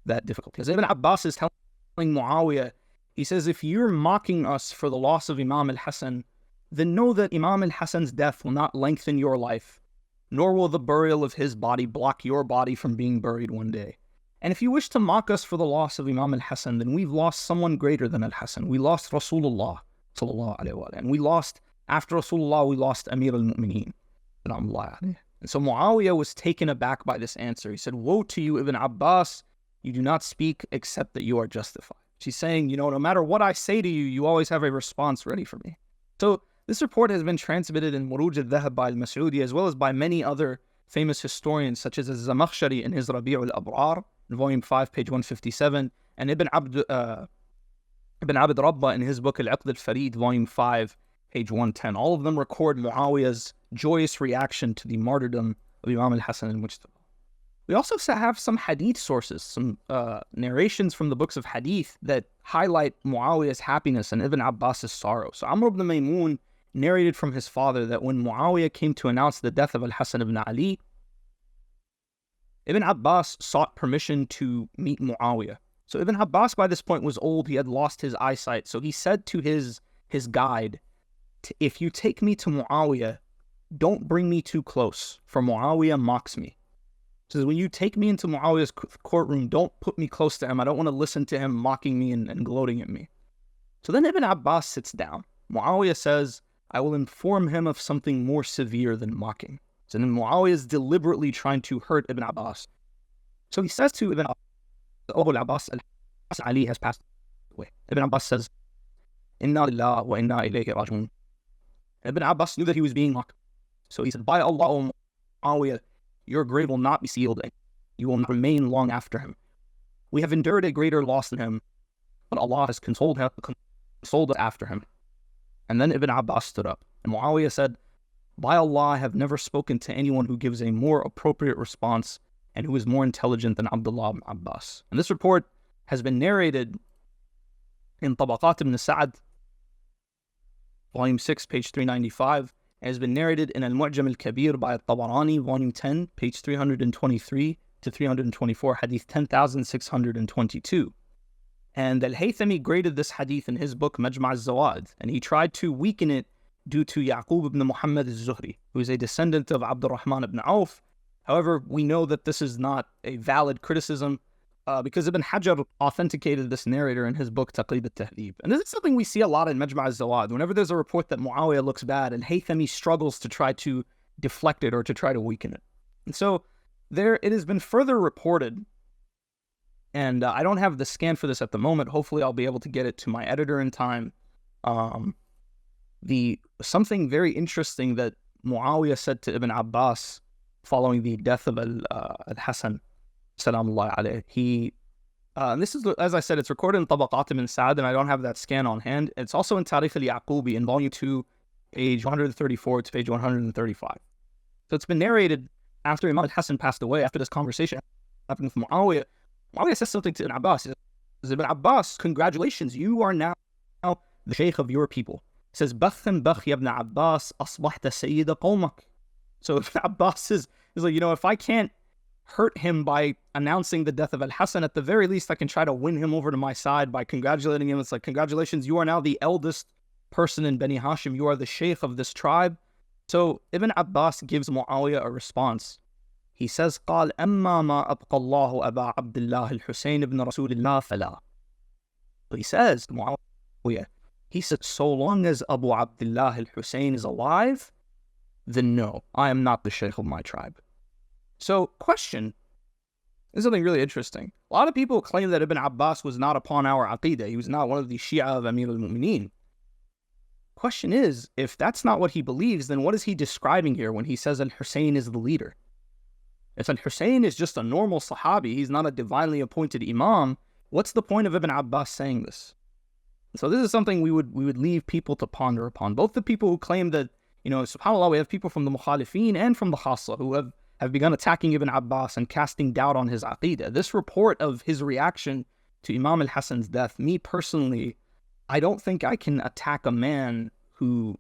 that difficulty. As Ibn Abbas is telling Muawiyah, He says, if you're mocking us for the loss of Imam al-Hassan, then know that Imam al-Hassan's death will not lengthen your life, nor will the burial of his body block your body from being buried one day. And if you wish to mock us for the loss of Imam al-Hassan, then we've lost someone greater than al-Hassan. We lost Rasulullah, sallallahu alayhi wa sallam. And we lost, after Rasulullah, we lost Amir al-Mu'mineen. And so Muawiyah was taken aback by this answer. He said, woe to you, Ibn Abbas, you do not speak except that you are justified. She's saying, no matter what I say to you, you always have a response ready for me. So this report has been transmitted in Muruj al-Dhahab by al-Mas'udi, as well as by many other famous historians, such as al-Zamakhshari in his Rabi' al-Abrar, in volume 5, page 157, and Ibn Abd Rabbah in his book al-Aqd al-Farid, volume 5, page 110. All of them record Muawiyah's joyous reaction to the martyrdom of Imam al-Hassan in Mujtaba. We also have some hadith sources, some narrations from the books of hadith that highlight Muawiyah's happiness and Ibn Abbas's sorrow. So Amr ibn Maymun narrated from his father that when Muawiyah came to announce the death of al-Hassan ibn Ali, Ibn Abbas sought permission to meet Muawiyah. So Ibn Abbas by this point was old, he had lost his eyesight. So he said to his guide, if you take me to Muawiyah, don't bring me too close, for Muawiyah mocks me. He says, when you take me into Muawiyah's courtroom, don't put me close to him. I don't want to listen to him mocking me and gloating at me. So then Ibn Abbas sits down. Muawiyah says, I will inform him of something more severe than mocking. So then Muawiyah is deliberately trying to hurt Ibn Abbas. So he says to Ibn Abbas, Abu al-Abbas, al-Hassan Ali has passed away. Ibn Abbas says, Inna lillahi wa inna ilayhi raji'un. Ibn Abbas knew that he was being mocked. So he said, by Allah, O Muawiyah, your grave will not be sealed, and you will not remain long after him. We have endured a greater loss than him, but Allah has consoled us after him. And then Ibn Abbas stood up, and Muawiyah said, by Allah, I have never spoken to anyone who gives a more appropriate response and who is more intelligent than Abdullah ibn Abbas. And this report has been narrated in Tabaqat ibn Sa'ad, volume 6, page 395, has been narrated in Al-Mu'jam al-Kabir by al-Tabarani, volume 10, page 323 to 324, hadith 10,622. And al-Haythami graded this hadith in his book Majma' al-Zawad, and he tried to weaken it due to Yaqub ibn Muhammad al-Zuhri, who is a descendant of Abdurrahman ibn Auf. However, we know that this is not a valid criticism because Ibn Hajar authenticated this narrator in his book Taqrib al-Tahdhib. And this is something we see a lot in Majma' al-Zawad. Whenever there's a report that Muawiyah looks bad, and Haythami struggles to try to deflect it or to try to weaken it. And so it has been further reported, and I don't have the scan for this at the moment. Hopefully I'll be able to get it to my editor in time. Something very interesting that Muawiyah said to Ibn Abbas following the death of al-Hassan, Salamullah alayhi. And this is, as I said, it's recorded in Tabaqat ibn Sa'ad, and I don't have that scan on hand. It's also in Tarikh al-Yaqubi in volume 2, page 134 to page 135. So it's been narrated after Imam al-Hassan passed away, after this conversation happened with Muawiyah. Muawiyah says something to Ibn Abbas. He says, Ibn Abbas, congratulations, you are now the Shaykh of your people. He says, Bakhan bakh ya Ibn Abbas, asbahta sayyida qawmak. So Ibn Abbas is like, if I can't hurt him by announcing the death of al-Hassan, at the very least I can try to win him over to my side by congratulating him. It's like, congratulations, you are now the eldest person in Bani Hashim, you are the Shaykh of this tribe. So Ibn Abbas gives Muawiyah a response. He says, قال أما ما أبقى الله أبا عبد الله الحسين ابن رسول الله فلا. He says to Muawiyah, he said, so long as Abu Abdullah al-Hussein is alive, then no, I am not the Shaykh of my tribe. So, question, this is something really interesting. A lot of people claim that Ibn Abbas was not upon our Aqidah. He was not one of the Shia of Amir al-Mu'mineen. Question is, if that's not what he believes, then what is he describing here when he says al-Hussein is the leader? If al-Hussein is just a normal Sahabi, he's not a divinely appointed Imam, what's the point of Ibn Abbas saying this? So this is something we would leave people to ponder upon. Both the people who claim that, subhanAllah, we have people from the Mukhalifeen and from the Khassa who have begun attacking Ibn Abbas and casting doubt on his Aqidah. This report of his reaction to Imam al-Hassan's death, me personally, I don't think I can attack a man who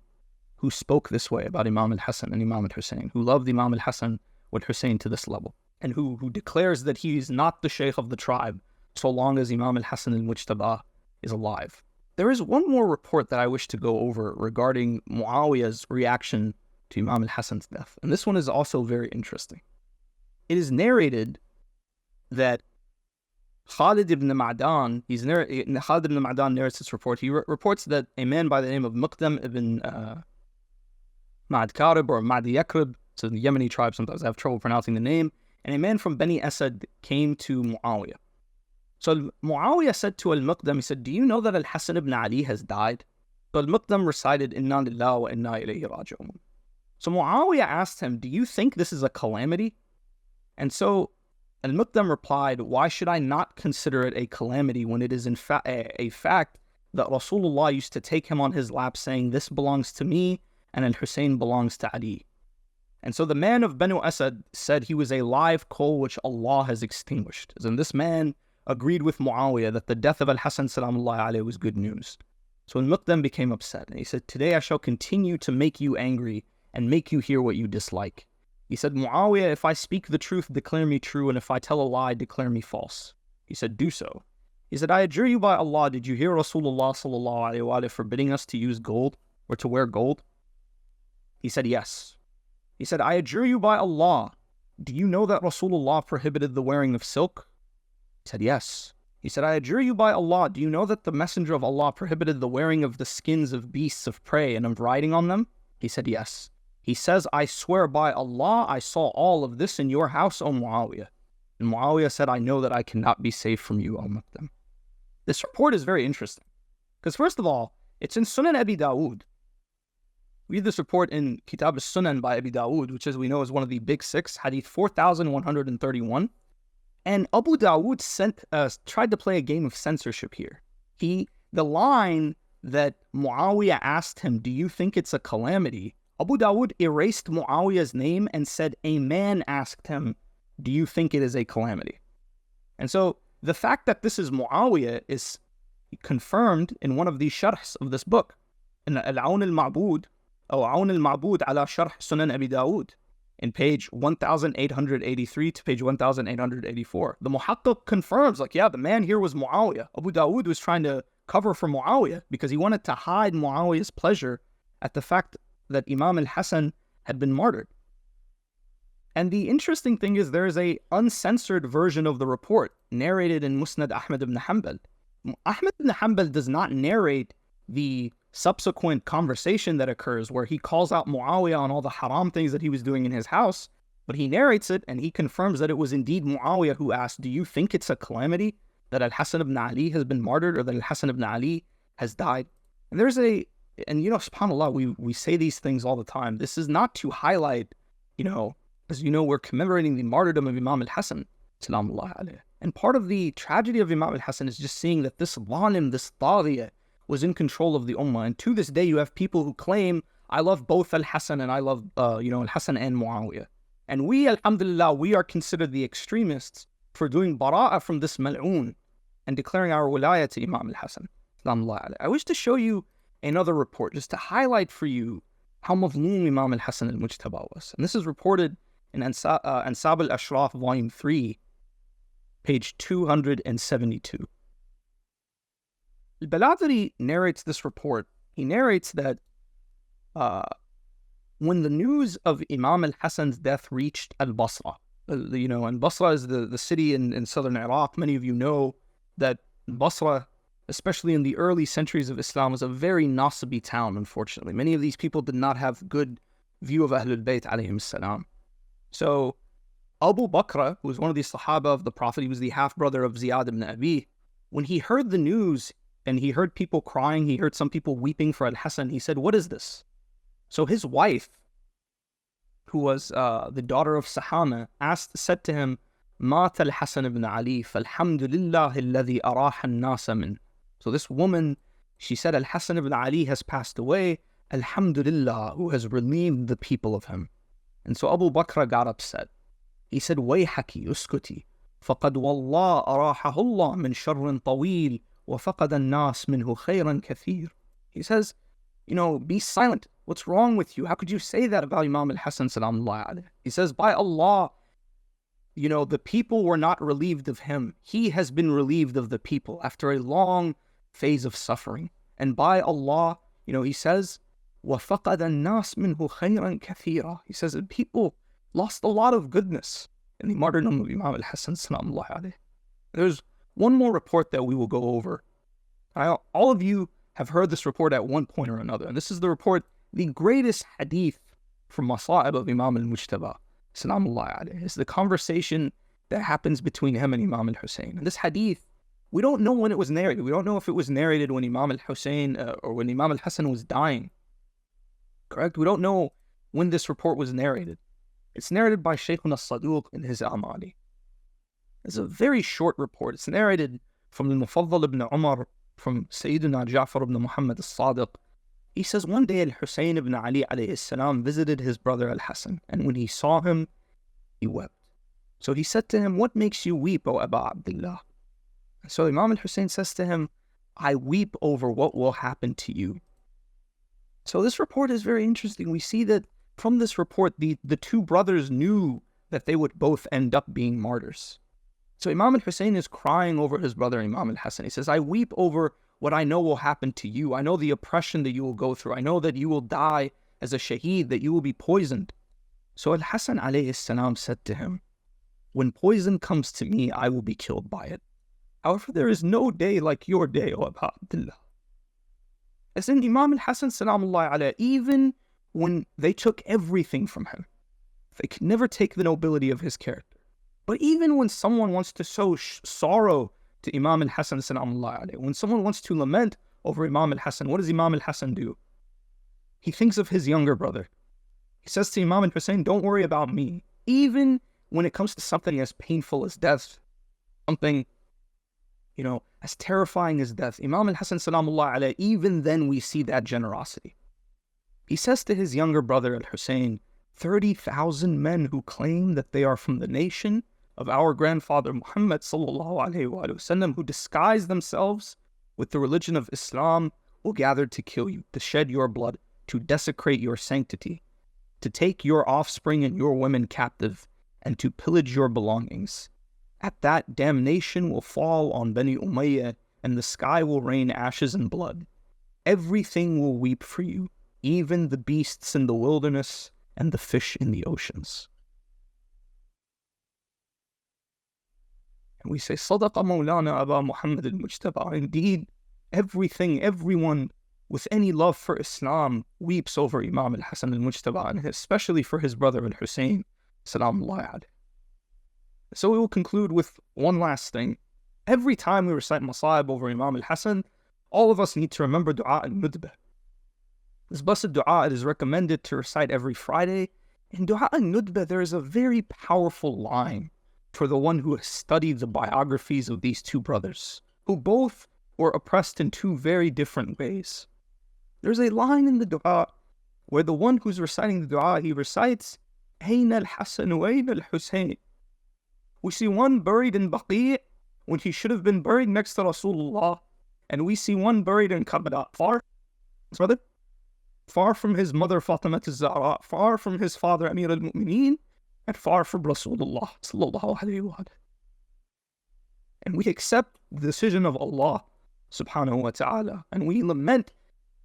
spoke this way about Imam al-Hassan and Imam al-Hussein, who loved Imam al-Hassan with Hussein to this level, and who declares that he is not the Shaykh of the tribe so long as Imam al-Hassan al-Mujtaba is alive. There is one more report that I wish to go over regarding Muawiyah's reaction to Imam al-Hassan's death. And this one is also very interesting. It is narrated that Khalid ibn Ma'dan, Khalid ibn Ma'dan narrates this report. He reports that a man by the name of Muqdam ibn Ma'ad Karib or Ma'ad Yakrib, so the Yemeni tribe, sometimes I have trouble pronouncing the name, and a man from Bani Asad came to Muawiyah. So Muawiyah said to al-Muqdam, he said, do you know that al-Hasan ibn Ali has died? So al-Muqdam recited, Inna lillahi wa inna ilayhi raji'un. So Muawiyah asked him, do you think this is a calamity? And so al-Muqdam replied, why should I not consider it a calamity when it is in fact a fact that Rasulullah used to take him on his lap saying, this belongs to me and al-Hussein belongs to Ali. And so the man of Banu Asad said he was a live coal which Allah has extinguished. As in, this man agreed with Muawiyah that the death of al-Hasan salamullah alayhi was good news. So al-Muqdam became upset and he said, today I shall continue to make you angry and make you hear what you dislike. He said, Muawiyah, if I speak the truth, declare me true, and if I tell a lie, declare me false. He said, do so. He said, I adjure you by Allah, did you hear Rasulullah sallallahu alayhi wa forbidding us to use gold or to wear gold? He said, yes. He said, I adjure you by Allah, do you know that Rasulullah prohibited the wearing of silk? He said, yes. He said, I adjure you by Allah, do you know that the Messenger of Allah prohibited the wearing of the skins of beasts of prey and of riding on them? He said, yes. He says, I swear by Allah, I saw all of this in your house, O Muawiyah. And Muawiyah said, I know that I cannot be safe from you, O Muqdam. This report is very interesting. Because first of all, it's in Sunan Abi Dawood. We read this report in Kitab al-Sunan by Abi Dawood, which as we know is one of the big six, hadith 4131. And Abu Dawood tried to play a game of censorship here. The line that Muawiyah asked him, do you think it's a calamity? Abu Dawood erased Muawiyah's name and said a man asked him, do you think it is a calamity? And so the fact that this is Muawiyah is confirmed in one of these sharhs of this book, in al-Awn al-Ma'bud, or Awn al-Ma'bud ala Sharh Sunan Abi Dawood, in page 1883 to page 1884. The Muhaqqiq confirms, like, yeah, the man here was Muawiyah. Abu Dawood was trying to cover for Muawiyah because he wanted to hide Muawiyah's pleasure at the fact that Imam al-Hasan had been martyred. And the interesting thing is there is a uncensored version of the report narrated in Musnad Ahmad ibn Hanbal. Ahmad ibn Hanbal does not narrate the subsequent conversation that occurs where he calls out Muawiyah on all the haram things that he was doing in his house, but he narrates it and he confirms that it was indeed Muawiyah who asked, do you think it's a calamity that al-Hasan ibn Ali has been martyred or that al-Hasan ibn Ali has died? And and you know, subhanAllah, we say these things all the time. This is not to highlight, as you know, we're commemorating the martyrdom of Imam al-Hasan, salamullah alayhi. And part of the tragedy of Imam al-Hasan is just seeing that this zalim, this taghiyah, was in control of the ummah. And to this day, you have people who claim, I love both al-Hasan and I love, al-Hasan and Muawiyah. And we, alhamdulillah, we are considered the extremists for doing bara'ah from this mal'oon and declaring our wilayah to Imam al-Hasan, salamullah alayhi. I wish to show you another report just to highlight for you how mazloom Imam al-Hasan al-Mujtaba was. And this is reported in Ansab al-Ashraf, volume 3, page 272. Al-Baladhari narrates this report. He narrates that when the news of Imam al-Hasan's death reached al-Basra, and Basra is the city in southern Iraq. Many of you know that Basra, especially in the early centuries of Islam, was a very nasibi town, unfortunately. Many of these people did not have good view of Ahlul Bayt alayhim salam. So Abu Bakr, who was one of the Sahaba of the Prophet, he was the half-brother of Ziyad ibn Abi, when he heard the news and he heard people crying, he heard some people weeping for al-Hasan, he said, what is this? So his wife, who was the daughter of Sahama, said to him, Mat al-Hasan ibn Ali, falhamdulillah alladhi araha an-nasa min. So this woman, she said, al-Hasan ibn Ali has passed away, alhamdulillah, who has relieved the people of him. And so Abu Bakr got upset. He said, Wayhaki uskuti, faqad wallah arahahu Allah min sharrin tawil, wa faqad an-nas minhu khayran kathir. He says, be silent. What's wrong with you? How could you say that about Imam al-Hasan salamullah alayhi? He says, by Allah, the people were not relieved of him. He has been relieved of the people after a long phase of suffering. And by Allah, he says, وَفَقَدَ النَّاسْ مِنْهُ خَيْرًا كَثِيرًا. He says that people lost a lot of goodness in the martyrdom of Imam al-Hassan salamullahi alayhi. There's one more report that we will go over. All of you have heard this report at one point or another. And this is the report, the greatest hadith from Masa'ib of Imam al-Mujtaba salamullahi alayhi. It's the conversation that happens between him and Imam al-Hussein. And this hadith, we don't know when it was narrated. We don't know if it was narrated when Imam al-Hussein or when Imam al-Hassan was dying. Correct? We don't know when this report was narrated. It's narrated by Shaykhuna Saduq in his Amali. It's a very short report. It's narrated from al-Mufaddal ibn Umar, from Sayyidina Ja'far ibn Muhammad al-Sadiq. He says, one day al-Hussein ibn Ali alayhi salam visited his brother al-Hassan, and when he saw him, he wept. So he said to him, what makes you weep, O Aba Abdullah? So Imam al-Hussein says to him, I weep over what will happen to you. So this report is very interesting. We see that from this report, the two brothers knew that they would both end up being martyrs. So Imam al-Hussein is crying over his brother Imam al-Hassan. He says, I weep over what I know will happen to you. I know the oppression that you will go through. I know that you will die as a shaheed, that you will be poisoned. So al-Hassan alayhi salam said to him, when poison comes to me, I will be killed by it. However, there is no day like your day, O Abu Abdullah. As in Imam al-Hassan salamullahi alayhi, even when they took everything from him, they could never take the nobility of his character. But even when someone wants to sow sorrow to Imam al-Hassan salamullahi alayhi, when someone wants to lament over Imam al-Hassan, what does Imam al-Hassan do? He thinks of his younger brother. He says to Imam al-Hussein, don't worry about me. Even when it comes to something as painful as death, something, as terrifying as death, Imam al-Hassan salamullahi alayhi, even then we see that generosity. He says to his younger brother al-Hussein, 30,000 men who claim that they are from the nation of our grandfather Muhammad sallallahu alayhi wa sallam, who disguise themselves with the religion of Islam, will gather to kill you, to shed your blood, to desecrate your sanctity, to take your offspring and your women captive, and to pillage your belongings. At that, damnation will fall on Bani Umayyah, and the sky will rain ashes and blood. Everything will weep for you, even the beasts in the wilderness and the fish in the oceans. And we say, Sadaqa Mawlana Aba Muhammad al-Mujtaba. Indeed, everything, everyone with any love for Islam weeps over Imam al-Hassan al-Mujtaba, and especially for his brother al-Hussein salamullahi alayhi. So we will conclude with one last thing. Every time we recite Masa'ib over Imam al-Hassan, all of us need to remember Dua al-Nudbah. This blessed dua, it is recommended to recite every Friday. In Dua al-Nudbah, there is a very powerful line for the one who has studied the biographies of these two brothers, who both were oppressed in two very different ways. There's a line in the dua where the one who's reciting the dua, he recites, Ayn al-Hassan wa Ayn al-Hussein. We see one buried in Baqi' when he should have been buried next to Rasulullah, and we see one buried in Karbala, far from his mother Fatima al-Zahra, far from his father Amir al-Mu'mineen, and far from Rasulullah sallallahu alayhi wa sallam. And we accept the decision of Allah subhanahu wa ta'ala, and we lament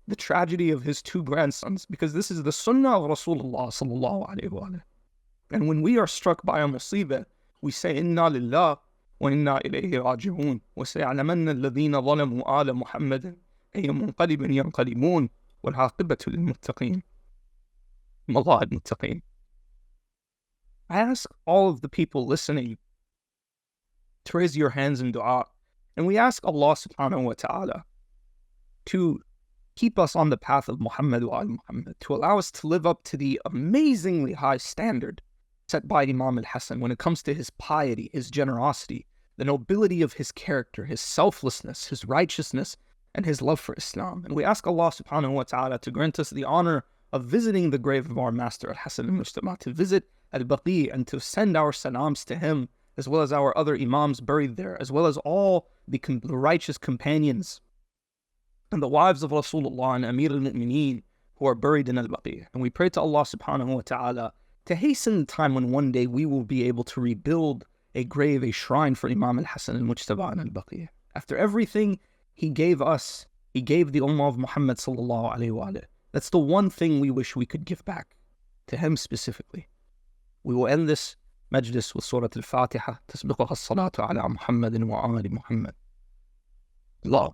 the tragedy of his two grandsons, because this is the sunnah of Rasulullah sallallahu alayhi wa sallam. And when we are struck by a musibah, we say, Inna lillah wa inna ilayhi raji'un, wa say'alamanna alladhina zalamu ala Muhammadin ayya munqalibin yanqalimun, wal aqibatu lil muttaqeen. Allah al-muttaqeen. I ask all of the people listening to raise your hands in dua, and we ask Allah subhanahu wa ta'ala to keep us on the path of Muhammad wa al-Muhammad, to allow us to live up to the amazingly high standard set by Imam al-Hassan when it comes to his piety, his generosity, the nobility of his character, his selflessness, his righteousness, and his love for Islam. And we ask Allah subhanahu wa ta'ala to grant us the honor of visiting the grave of our master al-Hassan al-Mujtaba, to visit al-Baqi and to send our salams to him, as well as our other imams buried there, as well as all the righteous companions and the wives of Rasulullah and Amir al-Mu'mineen who are buried in al-Baqi. And we pray to Allah subhanahu wa ta'ala to hasten the time when one day we will be able to rebuild a grave, a shrine for Imam al-Hassan al-Mujtaba and al-Baqi. After everything he gave us He gave the Ummah of Muhammad sallallahu alayhi wa alayhi. That's the one thing we wish we could give back to him specifically. We will end this majlis with Surah Al-Fatiha. تسبقها الصلاة على محمد وآل محمد. اللهم